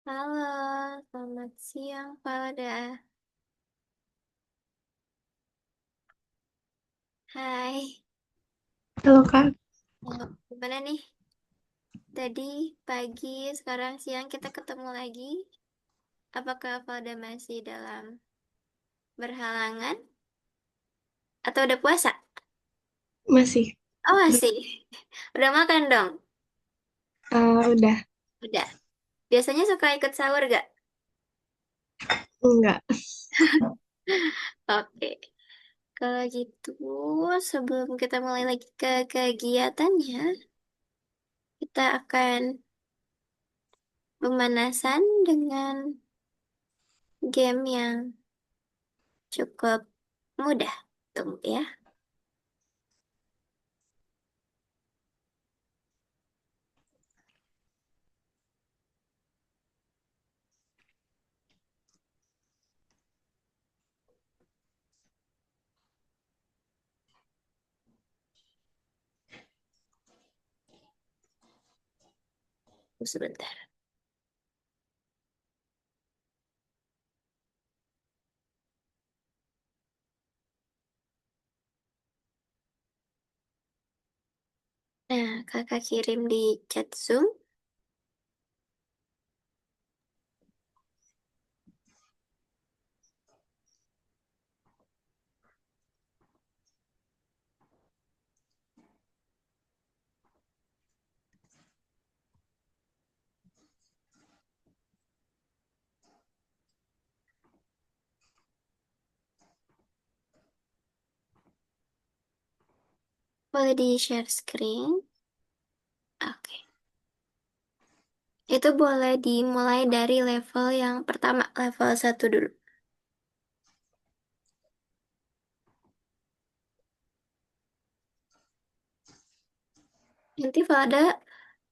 Halo, selamat siang Pada. Hai, Halo Kak, gimana nih? Tadi pagi, sekarang siang kita ketemu lagi. Apakah Valda masih dalam berhalangan atau udah puasa? masih? Oh masih. Udah makan dong? Udah, Udah. Biasanya suka ikut sahur gak? enggak. Oke. Kalau gitu, sebelum kita mulai lagi ke kegiatannya, kita akan pemanasan dengan game yang cukup mudah. Tunggu ya. Tunggu sebentar. Nah, kakak kirim di chat Zoom. Boleh di share screen. Oke. Itu boleh dimulai dari level yang pertama, level satu dulu. Nanti Valda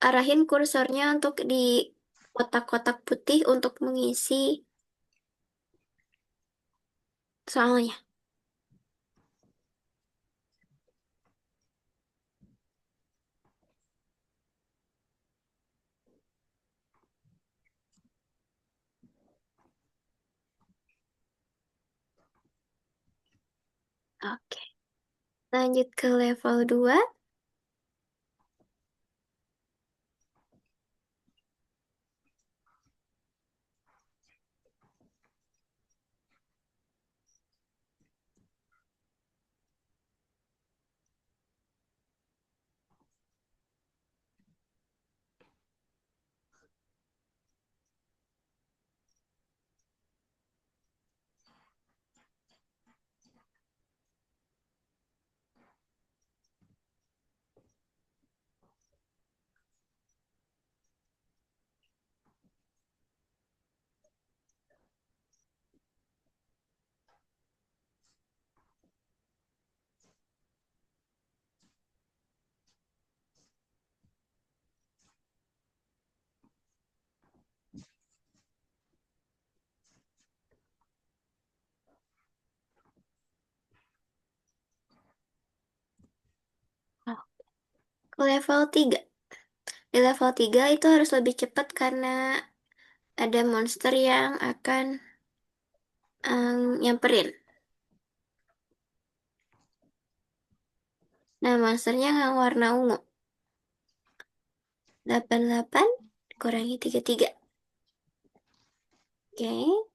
arahin kursornya untuk di kotak-kotak putih untuk mengisi soalnya. Oke. Lanjut ke level 2. Ke level 3. Di level 3 itu harus lebih cepat karena ada monster yang akan nyamperin. Nah, monsternya yang warna ungu. 88 kurangi 33. Oke.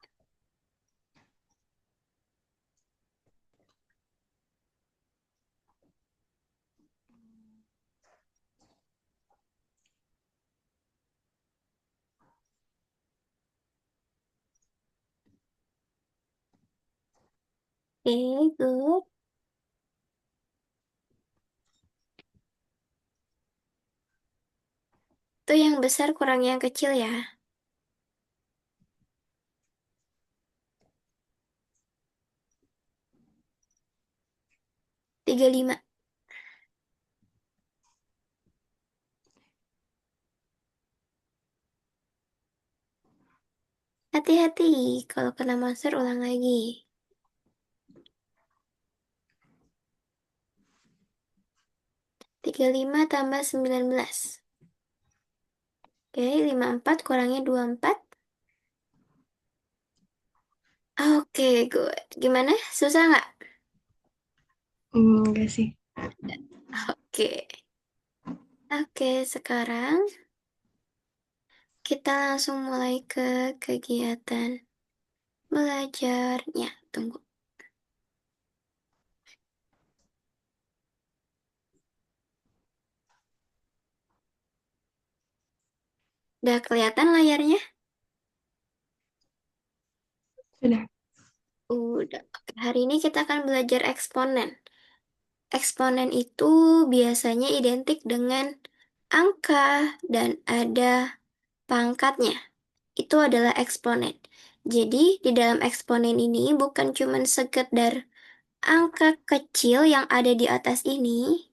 Oke, good. Itu yang besar kurang yang kecil ya. 35. Hati-hati, kalau kena monster ulang lagi. 35 tambah 19. Oke, 54 kurangi 24. Oke, good. Gimana? Susah nggak? Enggak sih. Oke. Oke, sekarang kita langsung mulai ke kegiatan belajarnya. Tunggu. Udah kelihatan layarnya? Sudah. Udah. Oke, hari ini kita akan belajar eksponen. Eksponen itu biasanya identik dengan angka dan ada pangkatnya. Itu adalah eksponen. Jadi, di dalam eksponen ini bukan cuma sekedar angka kecil yang ada di atas ini,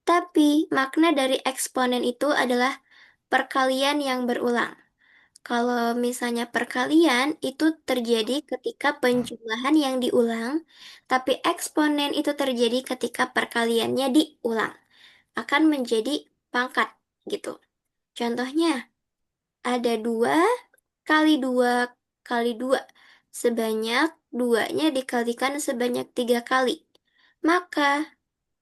tapi makna dari eksponen itu adalah perkalian yang berulang. Kalau misalnya perkalian itu terjadi ketika penjumlahan yang diulang, tapi eksponen itu terjadi ketika perkaliannya diulang, akan menjadi pangkat gitu. Contohnya, ada 2 kali 2 kali 2 sebanyak duanya dikalikan sebanyak 3 kali. Maka,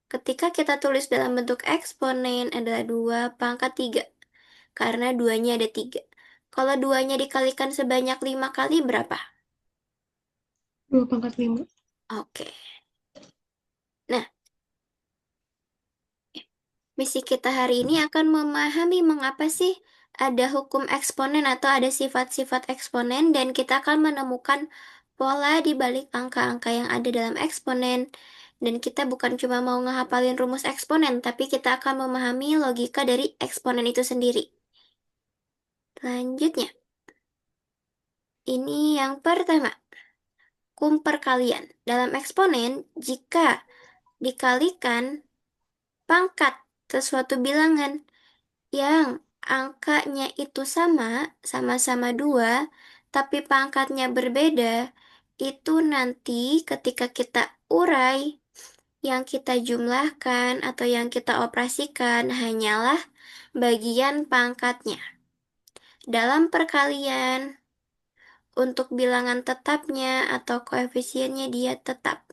ketika kita tulis dalam bentuk eksponen adalah 2 pangkat 3 karena duanya ada 3. Kalau duanya dikalikan sebanyak 5 kali berapa? 2 pangkat 5. Oke. Nah, misi kita hari ini akan memahami mengapa sih ada hukum eksponen atau ada sifat-sifat eksponen dan kita akan menemukan pola di balik angka-angka yang ada dalam eksponen. Dan kita bukan cuma mau ngehafalin rumus eksponen, tapi kita akan memahami logika dari eksponen itu sendiri. Selanjutnya, ini yang pertama, perkalian. Dalam eksponen, jika dikalikan pangkat sesuatu bilangan yang angkanya itu sama, sama-sama 2, tapi pangkatnya berbeda, itu nanti ketika kita urai, yang kita jumlahkan atau yang kita operasikan hanyalah bagian pangkatnya. Dalam perkalian, untuk bilangan tetapnya atau koefisiennya dia tetap.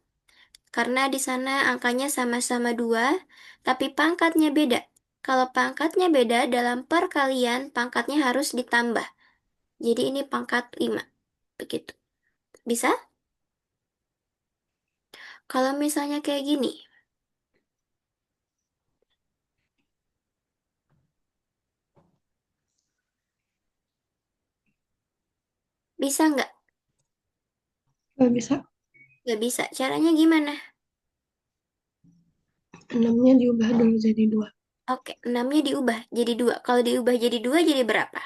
Karena di sana angkanya sama-sama 2, tapi pangkatnya beda. Kalau pangkatnya beda dalam perkalian, pangkatnya harus ditambah. Jadi ini pangkat 5. Begitu. Bisa? Kalau misalnya kayak gini, bisa nggak? Nggak bisa. Nggak bisa. Caranya gimana? 6-nya diubah dulu jadi 2. Oke, 6-nya diubah jadi 2. Kalau diubah jadi 2 jadi berapa?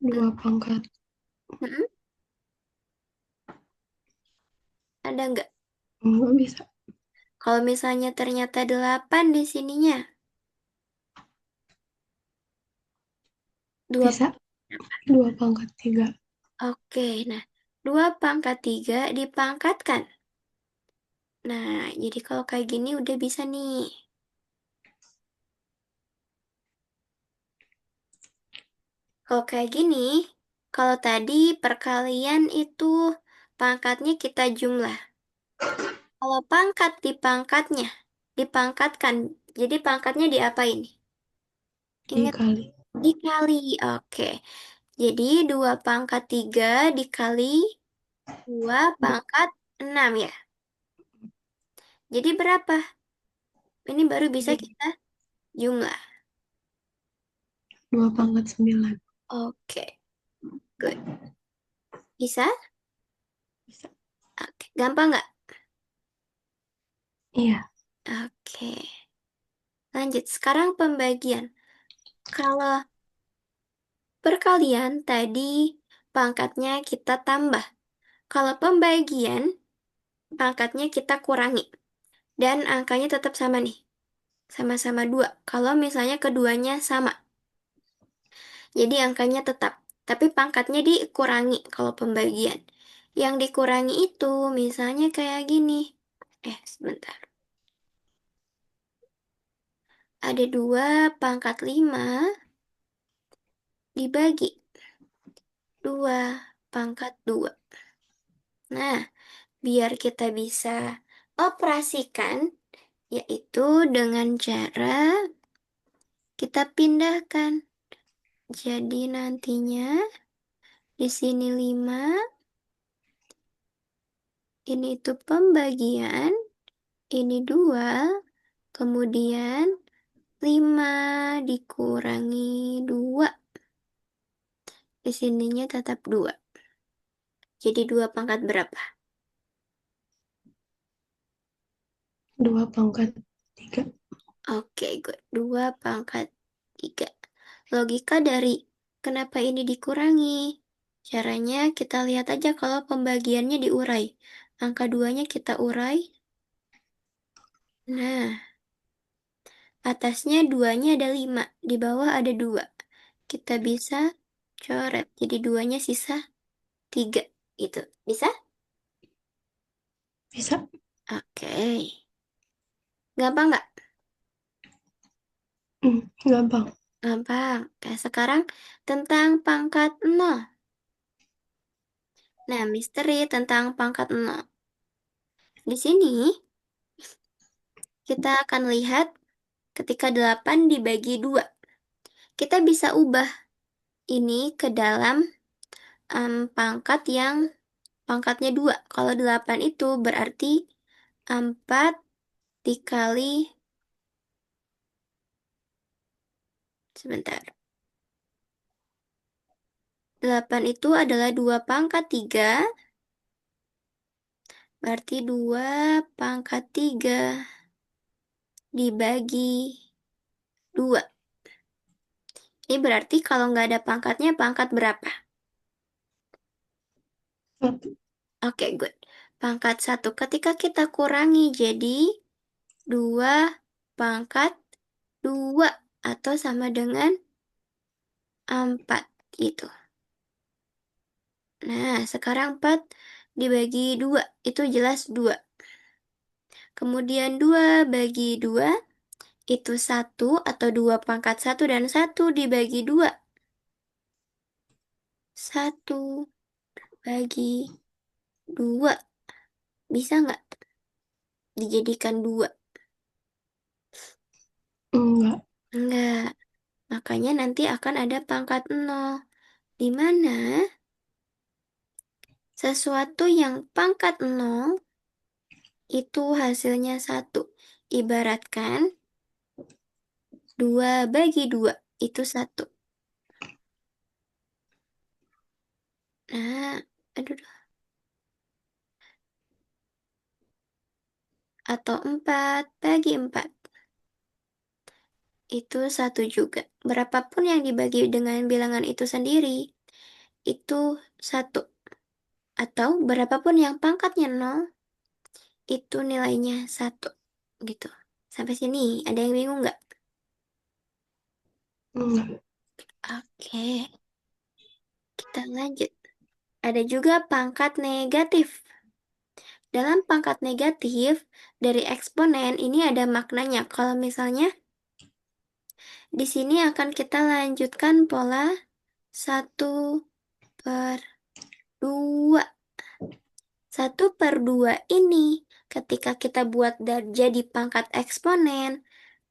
2 pangkat. Mm-mm. Ada nggak? Nggak bisa. Kalau misalnya ternyata 8 di sininya, 2. Bisa. 2 pangkat 3. Oke, nah 2 pangkat 3 dipangkatkan. Nah, jadi kalau kayak gini udah bisa nih. Kalau kayak gini, kalau tadi perkalian itu pangkatnya kita jumlah. Kalau pangkat dipangkatnya, dipangkatkan. Jadi pangkatnya diapain? Ingat, Dikali. dikali. Oke. Jadi 2 pangkat 3 dikali 2 pangkat 6 ya. Jadi berapa? Ini baru bisa Jadi kita jumlah. 2 pangkat 9. Oke, good. Bisa? Bisa. Oke, gampang nggak? Iya. Oke, lanjut. Sekarang pembagian. Kalau perkalian tadi pangkatnya kita tambah. Kalau pembagian, pangkatnya kita kurangi. Dan angkanya tetap sama nih. Sama-sama 2. Kalau misalnya keduanya sama. Jadi angkanya tetap. Tapi pangkatnya dikurangi kalau pembagian. Yang dikurangi itu misalnya kayak gini. Sebentar. Ada 2 pangkat 5 dibagi 2. pangkat 2. Nah, biar kita bisa operasikan, yaitu dengan cara kita pindahkan. Jadi nantinya di sini 5, ini itu pembagian, ini 2, kemudian 5 dikurangi 2. Di sininya tetap 2. Jadi 2 pangkat berapa? 2/3. Oke, good. 2 pangkat 3. Logika dari kenapa ini dikurangi? Caranya kita lihat aja kalau pembagiannya diurai. Angka 2-nya kita urai. Nah, atasnya 2-nya ada 5, di bawah ada 2. Kita bisa coret, jadi 2-nya sisa 3. Itu. Bisa? Bisa. Oke. Gampang nggak? Gampang. Gampang. Oke, sekarang tentang pangkat 0. Nah, misteri tentang pangkat 0. Di sini, kita akan lihat ketika 8 dibagi 2. Kita bisa ubah ini ke dalam pangkat yang pangkatnya 2. Kalau 8 itu berarti 4 dikali, sebentar. 8 itu adalah 2 pangkat 3, berarti 2 pangkat 3 dibagi 2. Ini berarti kalau nggak ada pangkatnya, pangkat berapa? 1. Oke, good. Pangkat 1 ketika kita kurangi jadi 2 pangkat 2 atau sama dengan 4 gitu. Nah, sekarang 4 dibagi 2 itu jelas 2. Kemudian 2 bagi 2 itu 1 atau 2 pangkat 1 dan 1 dibagi 2. 1 bagi 2. Bisa nggak dijadikan 2? Enggak. Enggak. Makanya nanti akan ada pangkat 0. Di mana sesuatu yang pangkat 0 itu hasilnya 1. Ibaratkan 2 bagi 2 itu 1. Nah, aduh, atau 4 bagi 4 itu 1 juga. Berapapun yang dibagi dengan bilangan itu sendiri, itu 1. Atau berapapun yang pangkatnya 0, itu nilainya 1. Gitu. Sampai sini, ada yang bingung nggak? Enggak. Oke, kita lanjut. Ada juga pangkat negatif. Dalam pangkat negatif, dari eksponen ini ada maknanya. Kalau misalnya, di sini akan kita lanjutkan pola 1/2. 1/2 ini, ketika kita buat jadi pangkat eksponen,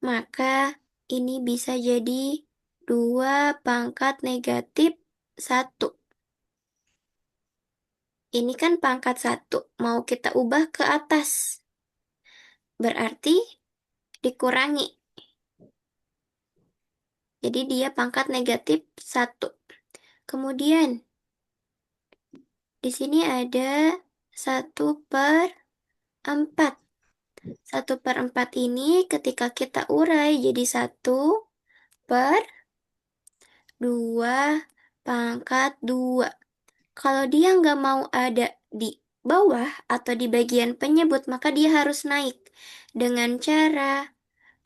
maka ini bisa jadi 2 pangkat negatif 1. Ini kan pangkat 1, mau kita ubah ke atas. Berarti dikurangi. Jadi dia pangkat negatif 1. Kemudian, di sini ada 1/4. 1/4 ini ketika kita urai jadi 1/2 pangkat 2. Kalau dia nggak mau ada di bawah atau di bagian penyebut, maka dia harus naik. Dengan cara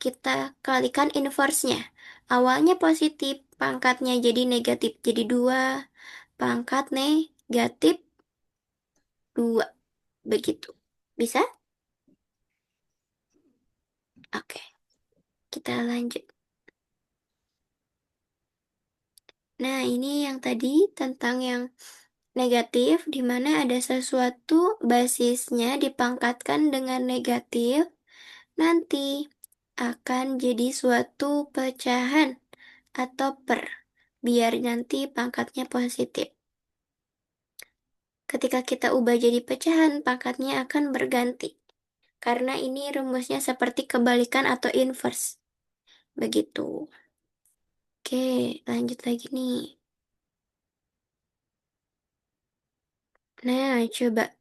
kita kalikan inverse-nya. Awalnya positif, pangkatnya jadi negatif. Jadi 2 pangkat negatif 2. Begitu. Bisa? Oke, kita lanjut. Nah, ini yang tadi tentang yang negatif di mana ada sesuatu basisnya dipangkatkan dengan negatif, nanti akan jadi suatu pecahan atau biar nanti pangkatnya positif. Ketika kita ubah jadi pecahan, pangkatnya akan berganti. Karena ini rumusnya seperti kebalikan atau inverse. Begitu. Oke, lanjut lagi nih. Nah, coba.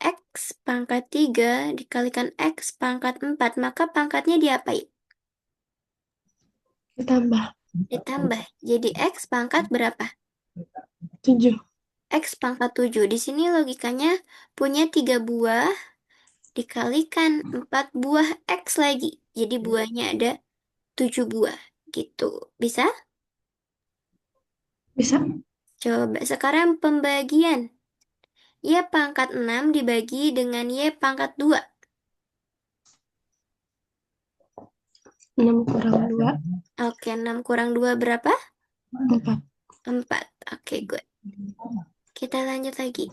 X pangkat 3 dikalikan X pangkat 4, maka pangkatnya diapain? Ditambah Ditambah. Jadi X pangkat berapa? 7. X pangkat 7. Di sini logikanya punya 3 buah dikalikan 4 buah X lagi. Jadi buahnya ada 7 buah. Gitu. Bisa? Bisa. Coba sekarang pembagian. Y pangkat 6 dibagi dengan Y pangkat 2. 6 kurang 2, Oke, 6 kurang 2 berapa? 4. 4. Oke, good. Kita lanjut lagi.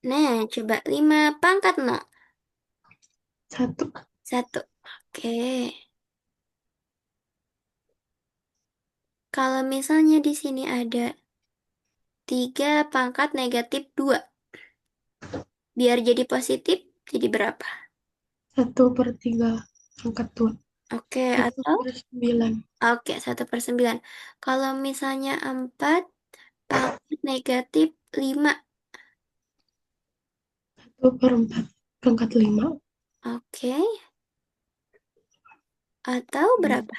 Nah, coba 5 pangkat 0. 1. 1. Oke. Kalau misalnya di sini ada 3 pangkat negatif 2. Biar jadi positif, jadi berapa? 1/3 angkat 2. Oke, 1 atau? per 9. Oke, 1/9. Kalau misalnya 4 pangkat negatif 5. 1/4 pangkat 5. Oke, atau berapa?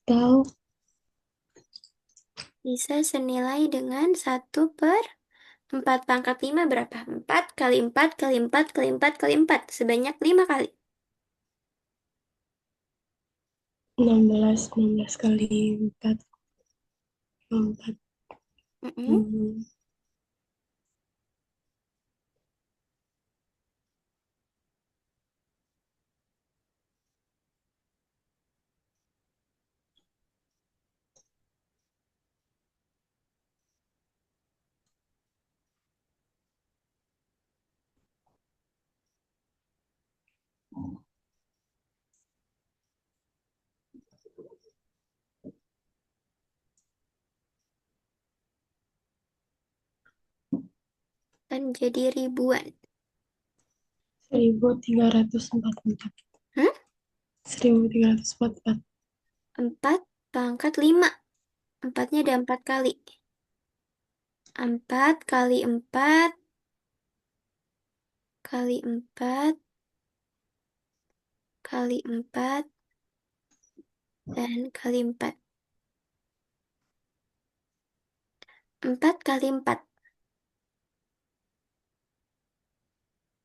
Atau Bisa senilai dengan 1/4 pangkat 5 berapa? 4 kali 4 kali 4 kali 4 kali 4. Sebanyak 5 kali. 16 kali 4. 4. Mm-mm. Hmm, Kan jadi ribuan. 1344. Hmm? 1344. 4 pangkat 5. Empatnya ada 4 kali. 4 kali 4 kali 4 kali 4 dan kali 4. 4 kali 4.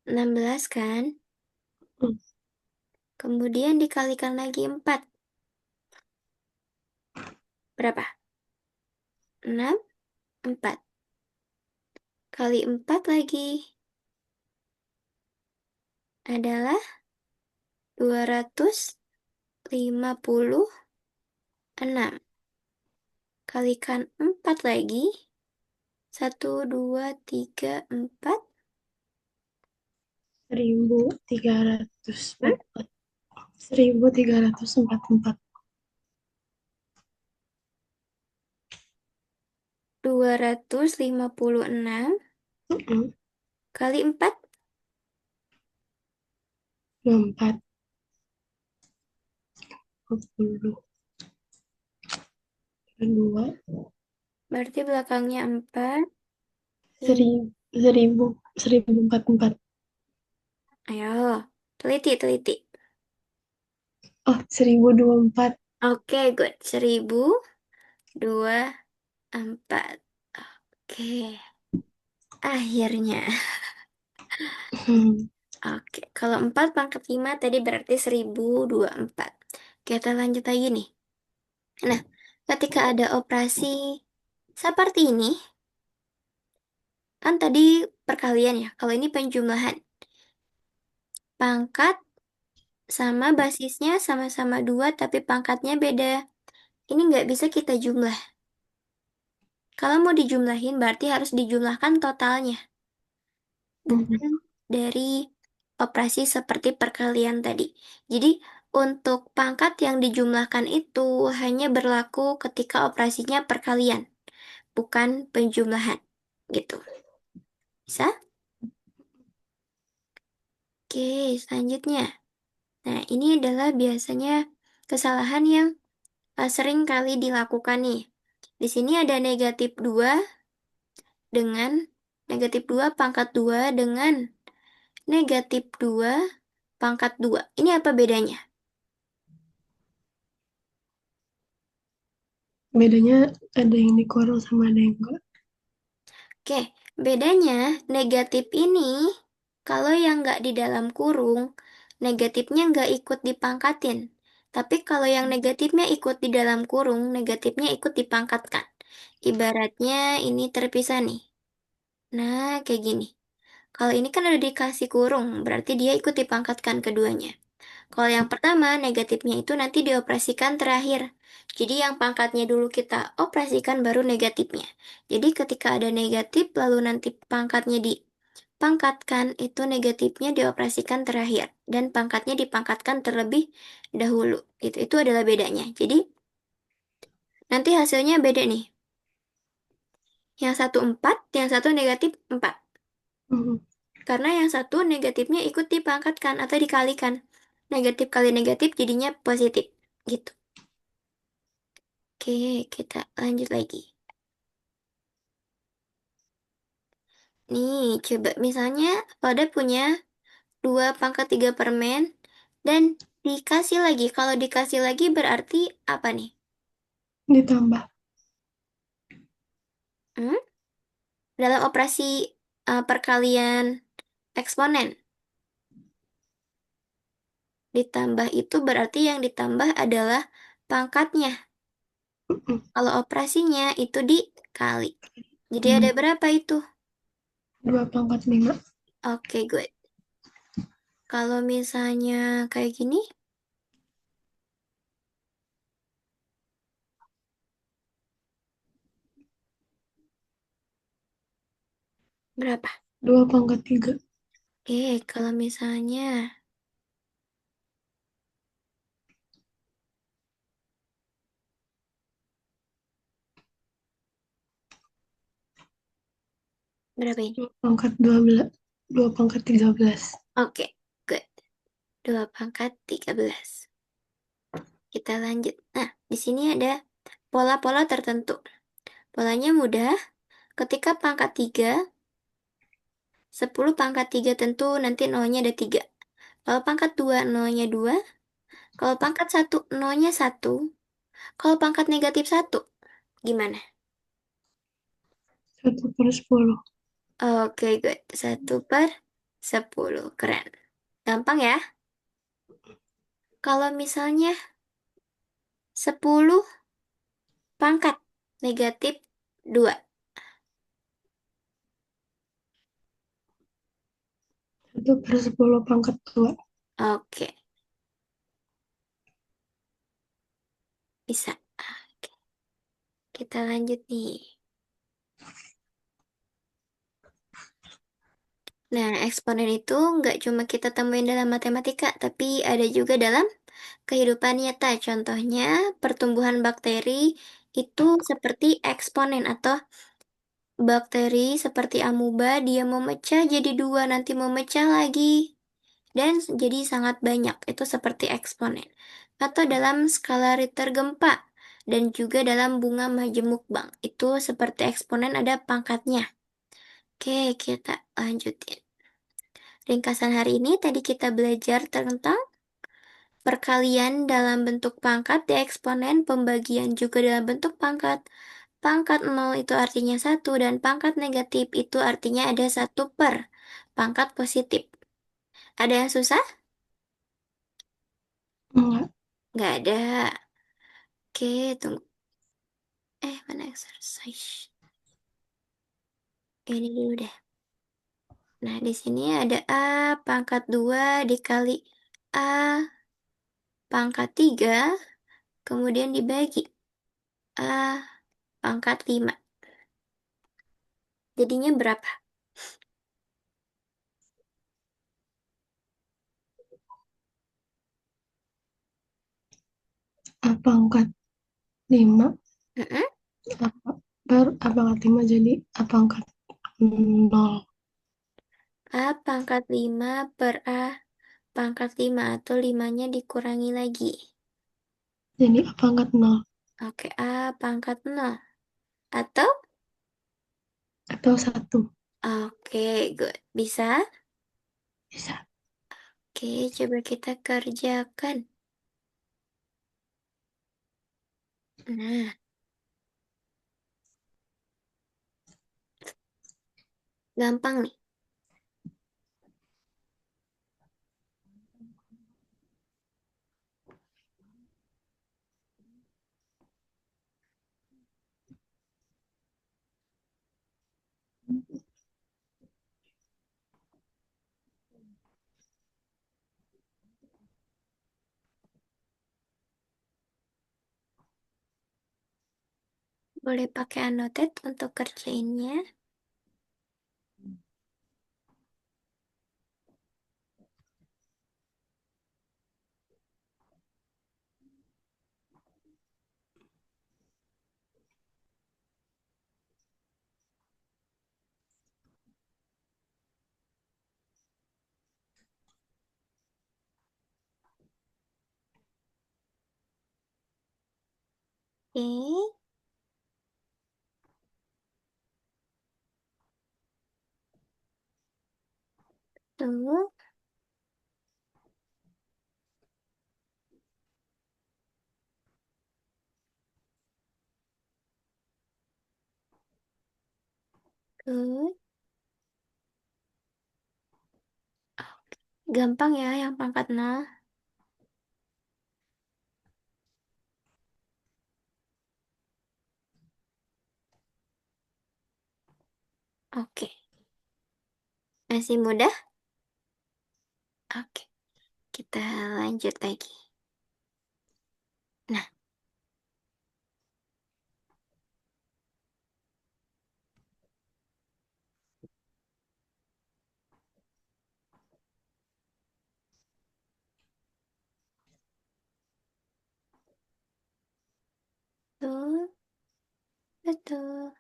16 kan? Hmm, Kemudian dikalikan lagi 4. Berapa? 6, 4. Kali 4 lagi adalah 256. Kalikan 4 lagi. 1, 2, 3, 4. 1344. 1344. 256 Mm-mm. kali 4. 4. 20. 2. Berarti belakangnya 4. Seribu empat puluh empat. Ayo, teliti, teliti. Oh, 1024. Oke, good. 1024. Oke, akhirnya. Hmm. Oke, kalau 4 pangkat 5 tadi berarti 1024. Kita lanjut lagi nih. Nah, ketika ada operasi seperti ini, kan tadi perkalian ya. Kalau ini penjumlahan. Pangkat sama basisnya sama-sama 2, tapi pangkatnya beda. Ini nggak bisa kita jumlah. Kalau mau dijumlahin berarti harus dijumlahkan totalnya, Mhm. bukan dari operasi seperti perkalian tadi. Jadi, untuk pangkat yang dijumlahkan itu hanya berlaku ketika operasinya perkalian, bukan penjumlahan. Gitu. Bisa? Oke, selanjutnya. Nah, ini adalah biasanya kesalahan yang sering kali dilakukan nih. Di sini ada negatif 2 dengan negatif 2 pangkat 2 dengan negatif 2 pangkat 2. Ini apa bedanya? Bedanya ada yang dikurang sama ada yang enggak. Oke, bedanya negatif ini kalau yang nggak di dalam kurung, negatifnya nggak ikut dipangkatin. Tapi kalau yang negatifnya ikut di dalam kurung, negatifnya ikut dipangkatkan. Ibaratnya ini terpisah nih. Nah, kayak gini. Kalau ini kan udah dikasih kurung, berarti dia ikut dipangkatkan keduanya. Kalau yang pertama, negatifnya itu nanti dioperasikan terakhir. Jadi yang pangkatnya dulu kita operasikan baru negatifnya. Jadi ketika ada negatif, lalu nanti pangkatnya dipangkatkan, itu negatifnya dioperasikan terakhir. Dan pangkatnya dipangkatkan terlebih dahulu. Itu adalah bedanya. Jadi nanti hasilnya beda nih. Yang satu 4, yang satu negatif 4. Mhm. Karena yang satu negatifnya ikut dipangkatkan atau dikalikan. Negatif kali negatif jadinya positif. Gitu. Oke, kita lanjut lagi. Nih, coba misalnya Pada punya 2 pangkat 3 permen dan dikasih lagi. Kalau dikasih lagi berarti apa nih? Ditambah. Hmm? Dalam operasi perkalian eksponen. Ditambah itu berarti yang ditambah adalah pangkatnya. Mhm. Kalau operasinya itu dikali. Jadi ada Hmm. berapa itu? 2 pangkat 5. Oke, good. Kalau misalnya kayak gini, berapa? 2 pangkat 3. Kalau misalnya berapa ini? 2 pangkat 12. 2 pangkat 13. Oke, good. 2 pangkat 13. Kita lanjut. Nah, di sini ada pola-pola tertentu. Polanya mudah. Ketika pangkat 3, 10 pangkat 3 tentu nanti nolnya ada 3. Kalau pangkat 2 nolnya 2. Kalau pangkat 1 nolnya 1. Kalau pangkat negatif 1, gimana? 1/10. Oke, good. 1/10. Keren. Gampang ya? Kalau misalnya 10 pangkat negatif 2. 1/10 pangkat 2. Oke, bisa. Oke, kita lanjut nih. Nah, eksponen itu nggak cuma kita temuin dalam matematika, tapi ada juga dalam kehidupan nyata. Contohnya, pertumbuhan bakteri itu seperti eksponen atau bakteri seperti amuba, dia memecah jadi 2, nanti memecah lagi. Dan jadi sangat banyak, itu seperti eksponen. Atau dalam skala Richter gempa, dan juga dalam bunga majemuk bank, itu seperti eksponen ada pangkatnya. Oke, kita lanjutin. Ringkasan hari ini tadi kita belajar tentang perkalian dalam bentuk pangkat di eksponen, pembagian juga dalam bentuk pangkat. Pangkat 0 itu artinya 1, dan pangkat negatif itu artinya ada 1 per pangkat positif. Ada yang susah? Enggak. Nggak ada. Oke, tunggu. Mana exercise? Ini dulu deh. Nah, di sini ada A pangkat 2 dikali A pangkat 3, kemudian dibagi A pangkat 5. Jadinya berapa? A pangkat 5, Mm-mm. apa, baru A pangkat 5 jadi A pangkat 0. A pangkat 5 per A pangkat 5 atau limanya dikurangi lagi. Jadi A pangkat 0. Oke, A pangkat 0. Atau? Atau 1. Oke, good. Bisa? Bisa. Oke, coba kita kerjakan. Nah, gampang nih. Boleh pakai annotate untuk kerjainnya. Oke, tuh, good. Gampang ya yang pangkat 0. Oke, masih mudah? Oke, kita lanjut lagi. Nah, tuh, betul.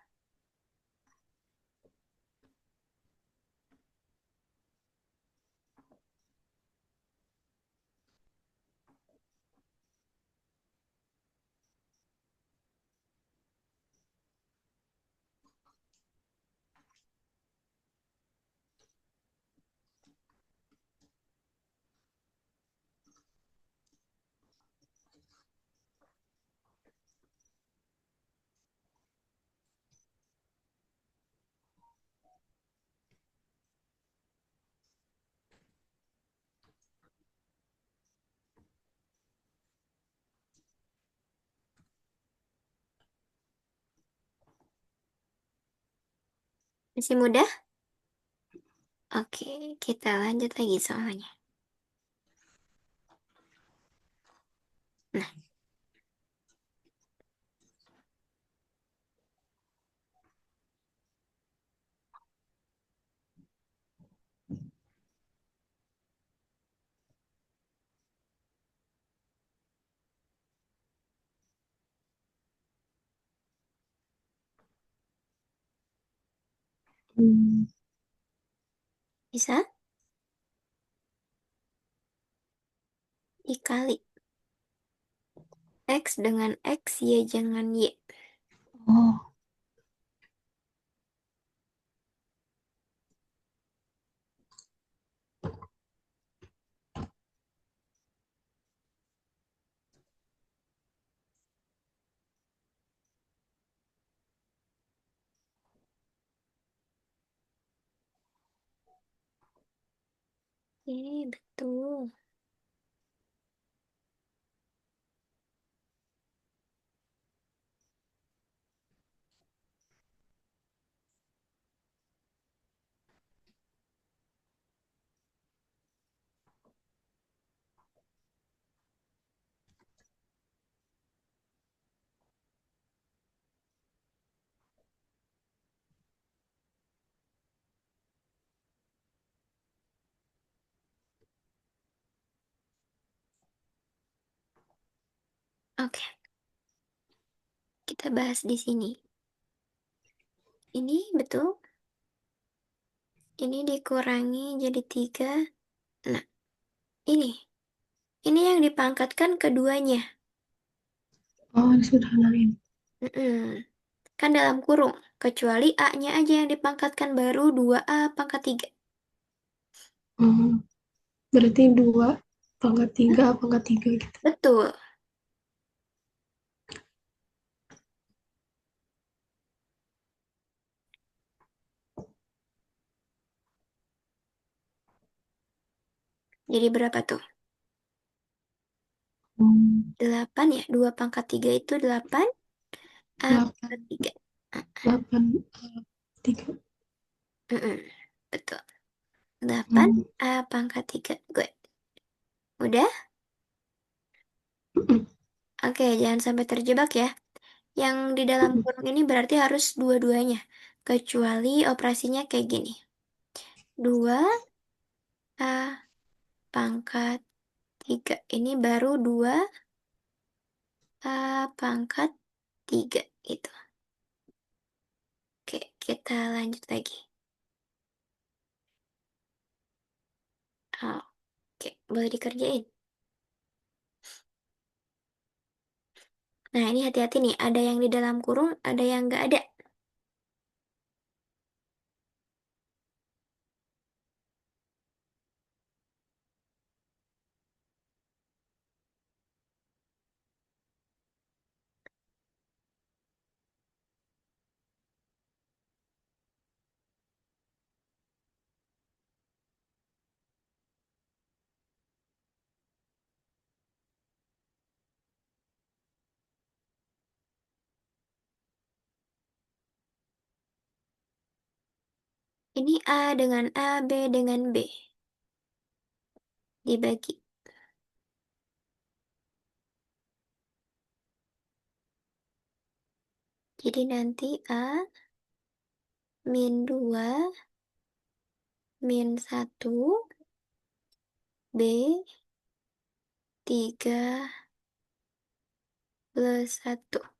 Masih mudah? Oke, kita lanjut lagi soalnya. Nah, Hmm, bisa dikali X dengan X, Y jangan Y. oh, Betul. Oke, kita bahas di sini. Ini betul, ini dikurangi jadi 3. Nah, ini. Ini yang dipangkatkan keduanya. Oh, disederhanain. Mm-mm. Kan dalam kurung. Kecuali A-nya aja yang dipangkatkan baru 2A pangkat 3. Hmm, berarti 2 pangkat Hmm? 3 pangkat 3 gitu. Betul. Jadi berapa tuh? Hmm, 8 ya. 2 pangkat 3 itu 8. A 8, pangkat 3. Ah, 8, 3. mm-mm. Betul. 8 Hmm, A pangkat 3. Good. Udah? mm-mm, Oke, jangan sampai terjebak ya. Yang di dalam mm-mm. kurung ini berarti harus dua-duanya. Kecuali operasinya kayak gini. 2A pangkat 3. Ini baru 2A pangkat 3. Gitu. Oke, kita lanjut lagi. Oke, boleh dikerjain. Nah, ini hati-hati nih. Ada yang di dalam kurung, ada yang nggak ada. Ini A dengan A, B dengan B. Dibagi. Jadi nanti A min 2 min 1 B 3 plus 1.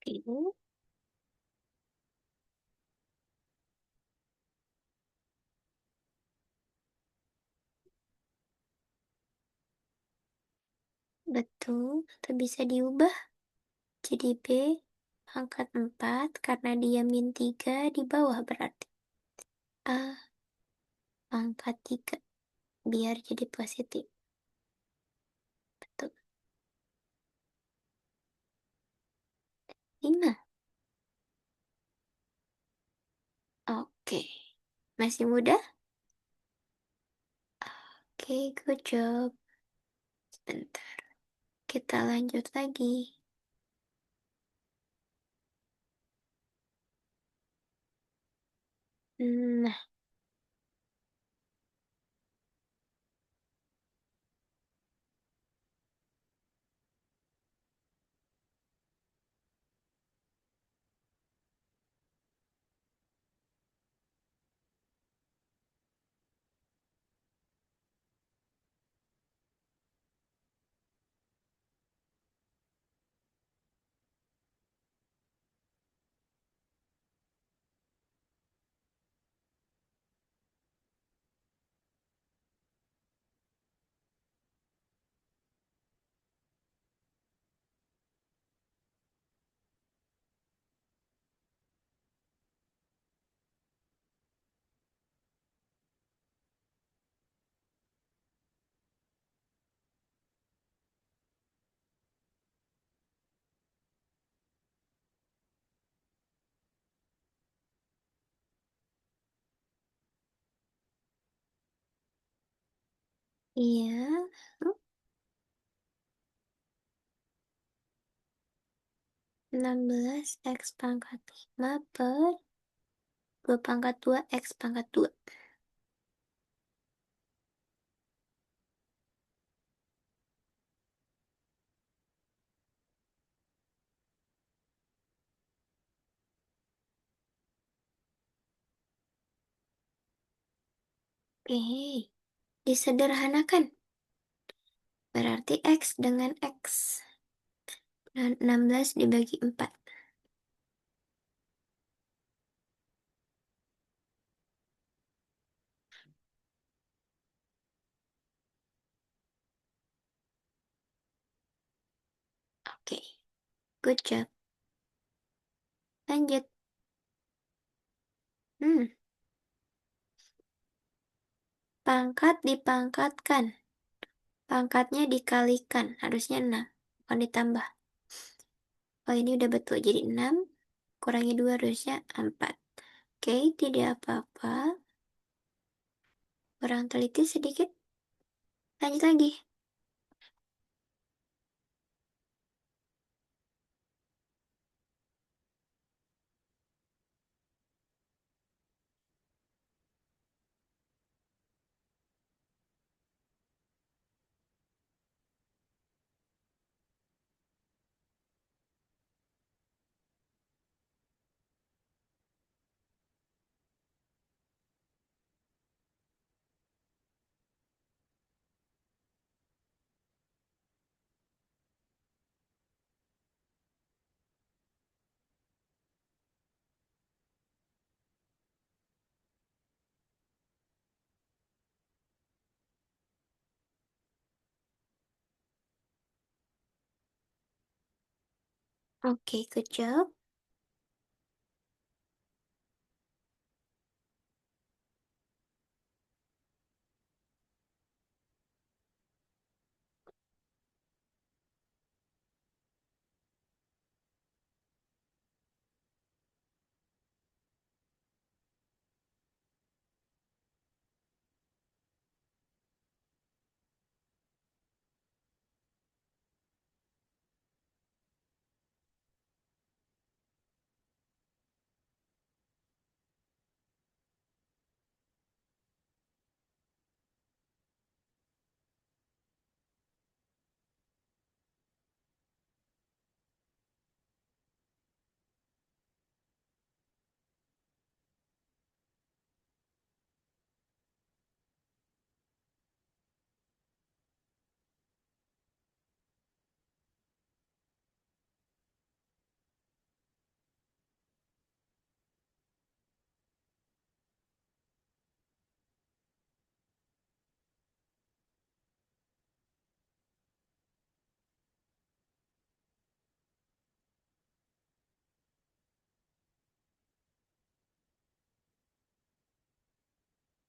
Oke, betul. Atau bisa diubah jadi B pangkat 4 karena dia min 3 di bawah berarti. A pangkat 3 biar jadi positif. Betul. 5. Oke. Masih mudah? Oke, good job. Sebentar. Kita lanjut lagi. Nah, iya. 16 X pangkat 5 per 2 pangkat 2 X pangkat 2. Oke, disederhanakan. Berarti X dengan X. Dan 16 dibagi 4. Oke, good job. Lanjut. Hmm, pangkat dipangkatkan. Pangkatnya dikalikan. Harusnya 6. Bukan ditambah. Oh, ini udah betul. Jadi 6. Kurangi 2 harusnya 4. Oke, tidak apa-apa. Kurang teliti sedikit. Lanjut lagi. Oke, good job.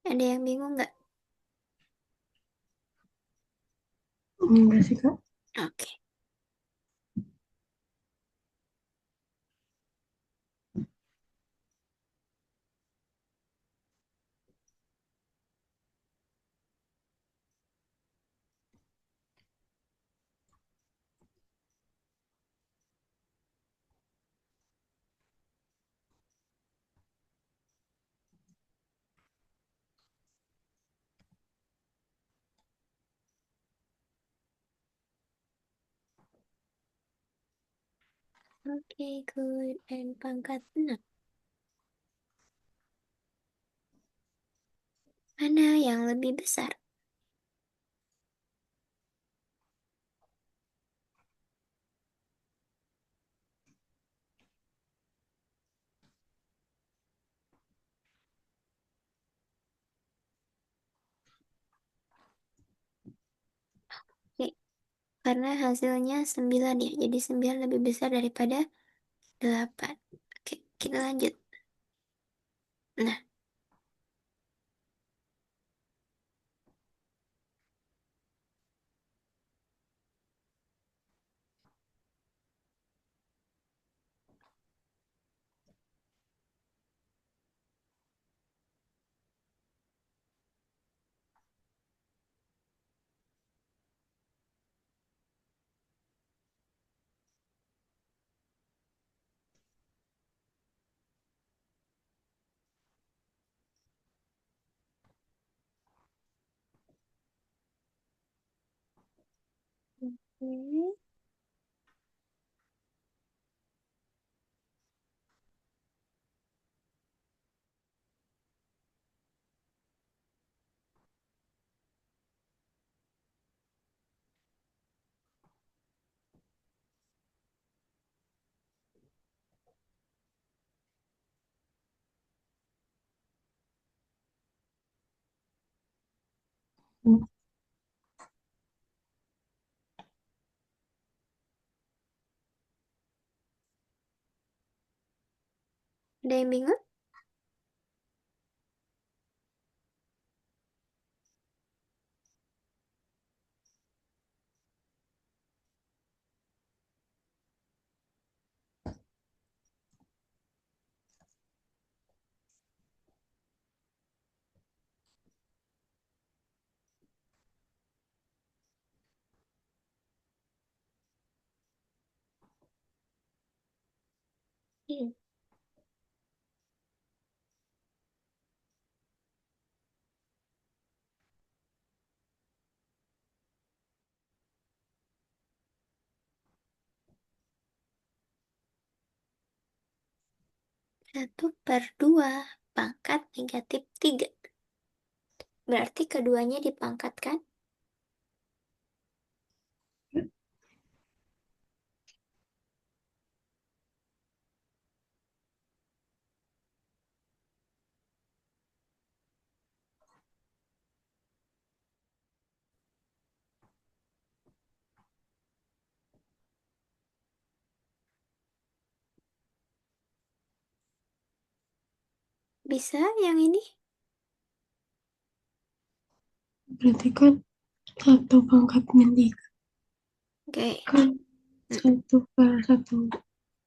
Ada yang bingung nggak? Enggak sih, Kak. Oke. Oke, good. And pangkat 6. Mana yang lebih besar? Oke, karena hasilnya 9 ya. Jadi 9 lebih besar daripada 8. Oke, kita lanjut. Nah, oke. Hmm, Ada yang bingung? Hmm. 1/2 pangkat negatif 3. Berarti keduanya dipangkatkan. Bisa yang ini? berarti kan 1 pangkat min 3 Oke. kan Mm-mm. 1/1.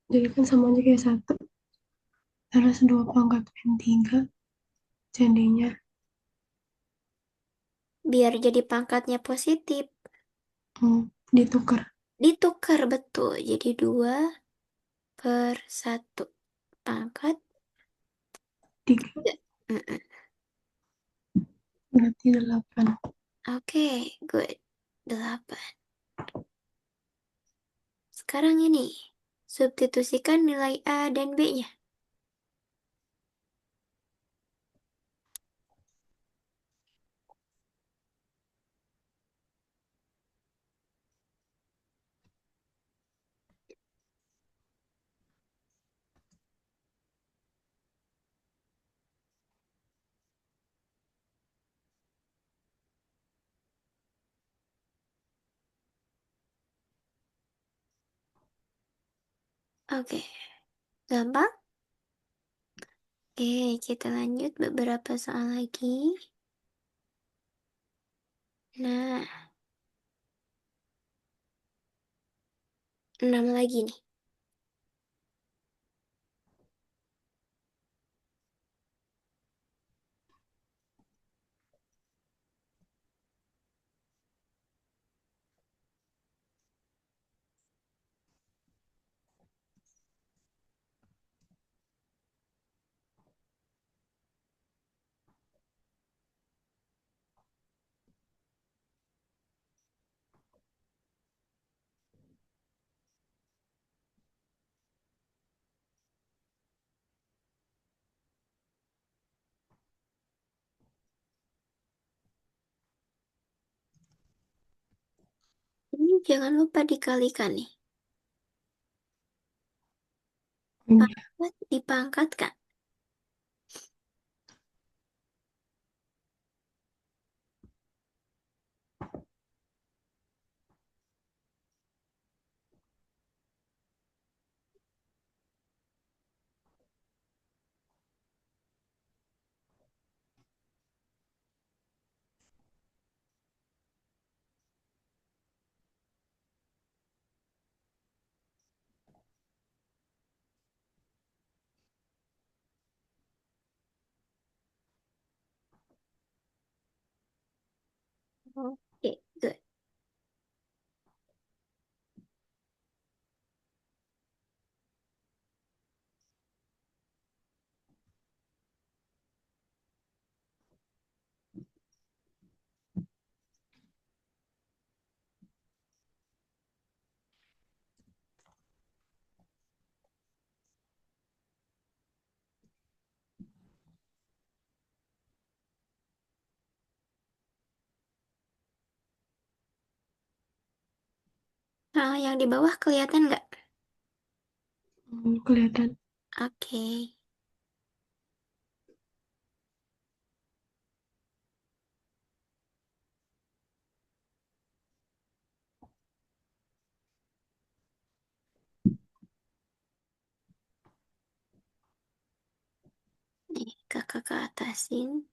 Jadi kan sama aja kayak 1. Terus 2 pangkat min 3 jadinya Biar jadi pangkatnya positif. ditukar Ditukar betul. Jadi 2/1 pangkat 3. 3. Mm-mm. Berarti 8. Oke, good. 8. Sekarang ini, substitusikan nilai A dan B-nya. Oke, gampang? Oke, kita lanjut beberapa soal lagi. Nah, 6 lagi nih. Ini jangan lupa dikalikan nih. Iya. Pangkat dipangkatkan. Oke, good. Nah, yang di bawah kelihatan nggak? Kelihatan. Oke. ke atasin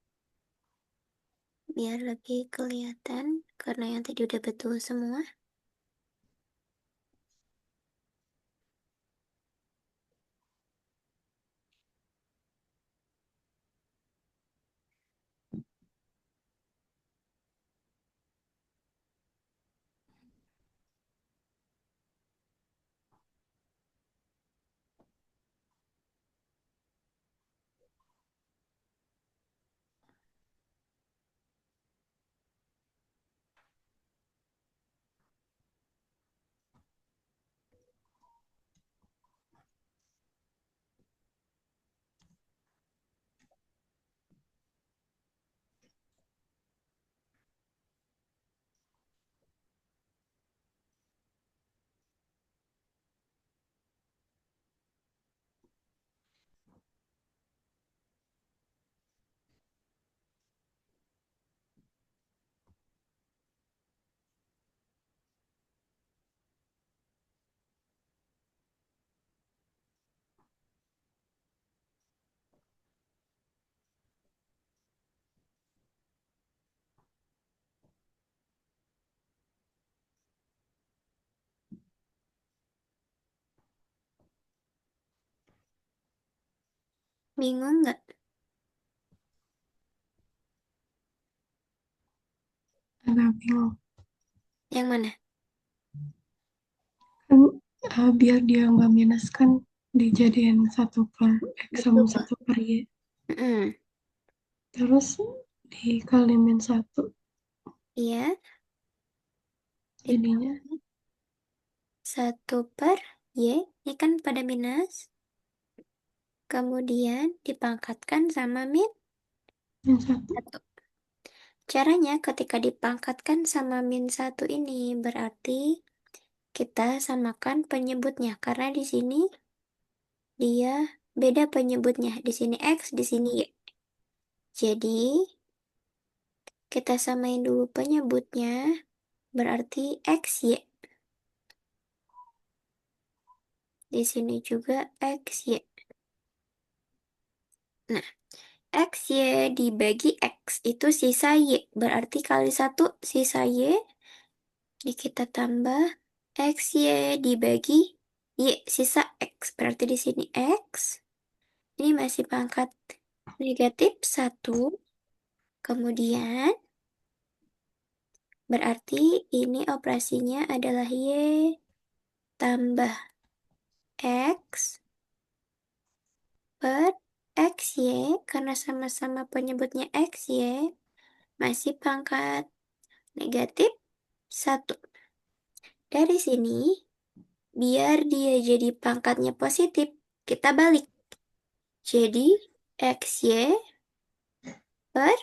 biar lebih kelihatan karena yang tadi udah betul semua. Bingung nggak? Agak bingung. Yang mana? Kan biar dia nggak minus kan dijadiin 1/X sama Betul. 1/Y. Mm-mm. Terus dikali -1 Iya, jadinya ditambah 1/Y, ini kan pada minus. Kemudian dipangkatkan sama min -1. 1. Caranya ketika dipangkatkan sama min 1 ini berarti kita samakan penyebutnya. Karena di sini dia beda penyebutnya. Di sini X, di sini Y. Jadi kita samain dulu penyebutnya berarti X, Y. Di sini juga X, Y. Nah, X, Y dibagi X itu sisa Y. Berarti kali 1 sisa Y. Jadi kita tambah X, Y dibagi Y sisa X. Berarti di sini X. Ini masih pangkat -1. Kemudian berarti ini operasinya adalah Y tambah X per X, Y. Karena sama-sama penyebutnya X, Y. Masih pangkat -1. Dari sini, biar dia jadi pangkatnya positif, kita balik. Jadi, X, Y per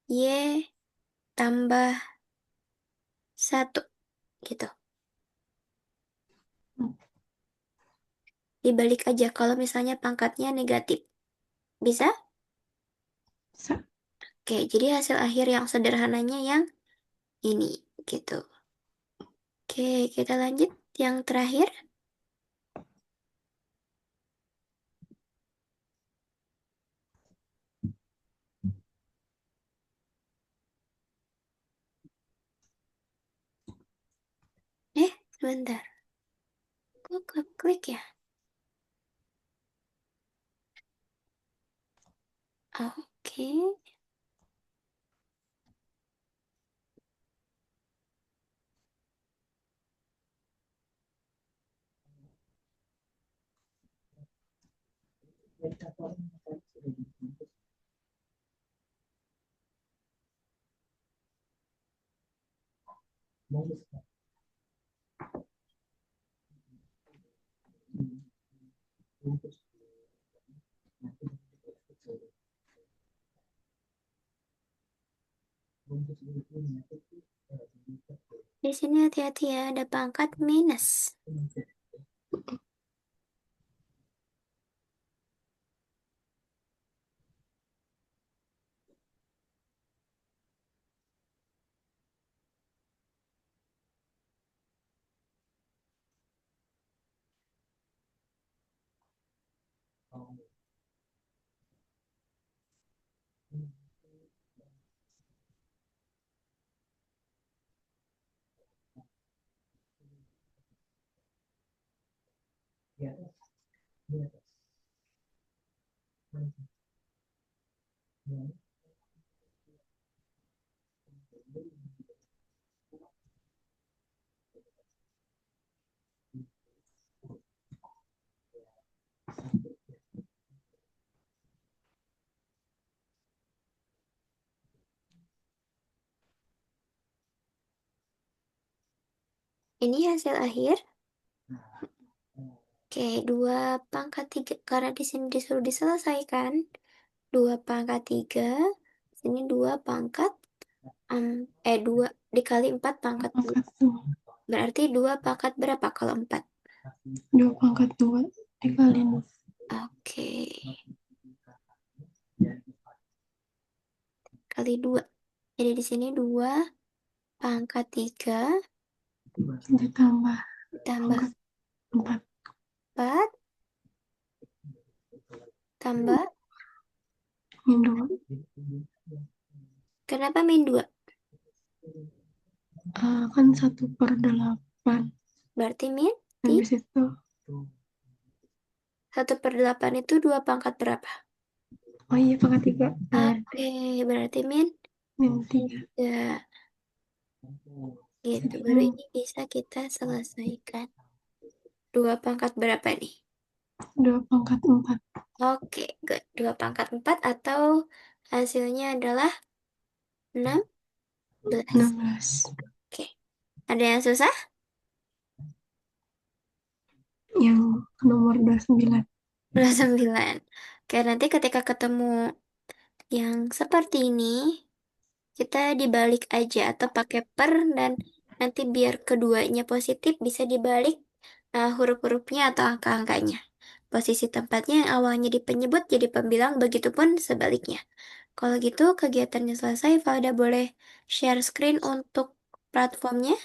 Y tambah 1. Gitu. Dibalik aja kalau misalnya pangkatnya negatif. Bisa? Sa- Oke, jadi hasil akhir yang sederhananya yang ini. Gitu. Oke, kita lanjut. Yang terakhir. Sebentar. Kok klik ya? Oke. Di sini hati-hati ya, ada pangkat minus. Ini hasil akhir. Oke, 2 pangkat 3. Karena di sini disuruh diselesaikan. 2 pangkat 3. Sini 2 pangkat. 2 dikali 4 pangkat 2. Pangkat 2. Berarti 2 pangkat berapa kalau 4? 2 pangkat 2 dikali 2. Oke. Kali 2. Jadi di sini 2 pangkat 3 Ditambah ditambah pangkat 4. 4 tambah. Min 2. Kenapa -2? Kan 1/8. Berarti min Habis itu, 1/8 itu 2 pangkat berapa? oh iya pangkat 3. Oke, berarti min Min 3. 3. Gitu. Baru Hmm, ini bisa kita selesaikan. 2 pangkat berapa nih? 2 pangkat 4. Oke, good. 2 pangkat 4 atau hasilnya adalah 16. 16. Oke. Ada yang susah? Yang nomor 29. 29. Oke, nanti ketika ketemu yang seperti ini, kita dibalik aja atau pakai per dan nanti biar keduanya positif bisa dibalik huruf-hurufnya atau angka-angkanya. Posisi tempatnya yang awalnya di penyebut jadi pembilang, begitupun sebaliknya. Kalau gitu kegiatannya selesai, Valda boleh share screen untuk platformnya.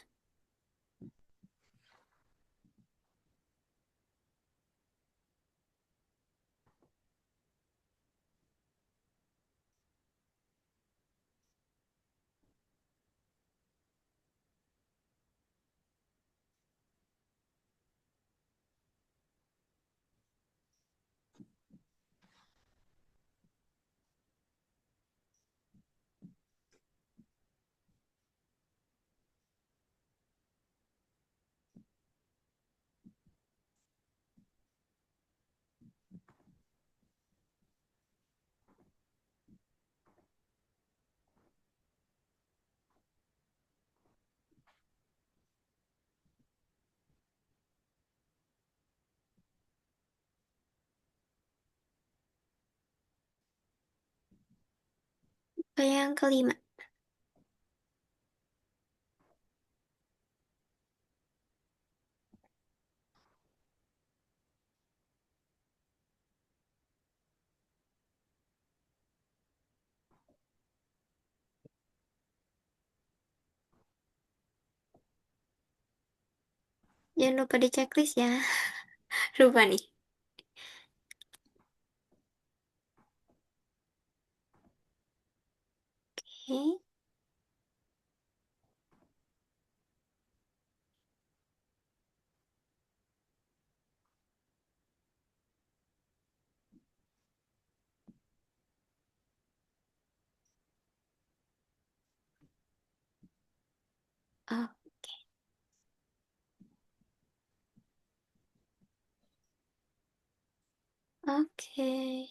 Ke yang kelima. Jangan lupa di checklist ya. Lupa nih. Oke. Oh, oke.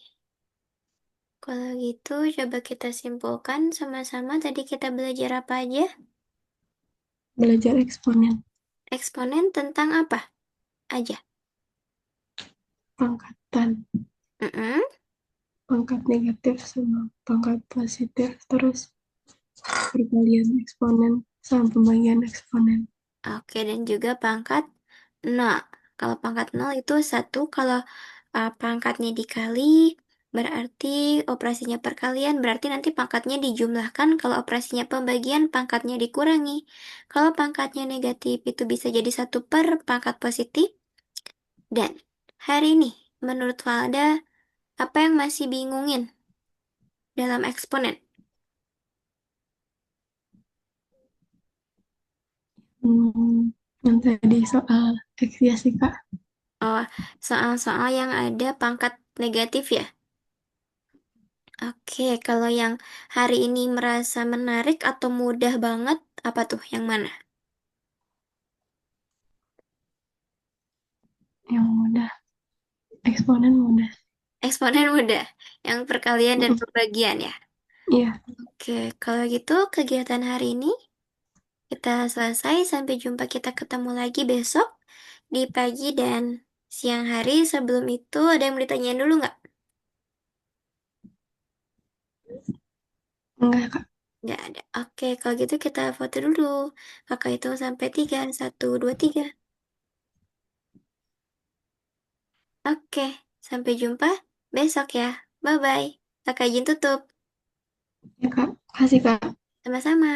Kalau gitu, coba kita simpulkan sama-sama. Tadi kita belajar apa aja? Belajar eksponen. Eksponen tentang apa aja? Pangkatan. Mm-mm. Pangkat negatif sama pangkat positif. Terus perkalian eksponen sama pembagian eksponen. Oke, dan juga pangkat nol. Kalau pangkat nol itu 1, kalau pangkatnya dikali, berarti operasinya perkalian, berarti nanti pangkatnya dijumlahkan. Kalau operasinya pembagian, pangkatnya dikurangi. Kalau pangkatnya negatif, itu bisa jadi 1/pangkat positif. Dan hari ini, menurut Valda, apa yang masih bingungin dalam eksponen? Yang tadi soal X ya sih Kak. Oh, soal-soal yang ada pangkat negatif ya? Oke, kalau yang hari ini merasa menarik atau mudah banget, apa tuh? Yang mana? Yang mudah, eksponen mudah. Eksponen mudah, yang perkalian dan Mm-mm. pembagian ya. Iya, Oke, kalau gitu kegiatan hari ini kita selesai. Sampai jumpa, kita ketemu lagi besok di pagi dan siang hari. Sebelum itu ada yang mau ditanyain dulu nggak? enggak Kak. Nggak ada. Oke, kalau gitu kita foto dulu. Kakak hitung sampai tiga. Satu, dua, tiga. Oke, sampai jumpa besok ya. Bye-bye. Kakak izin tutup. Ya Kak, kasih Kak. Sama-sama.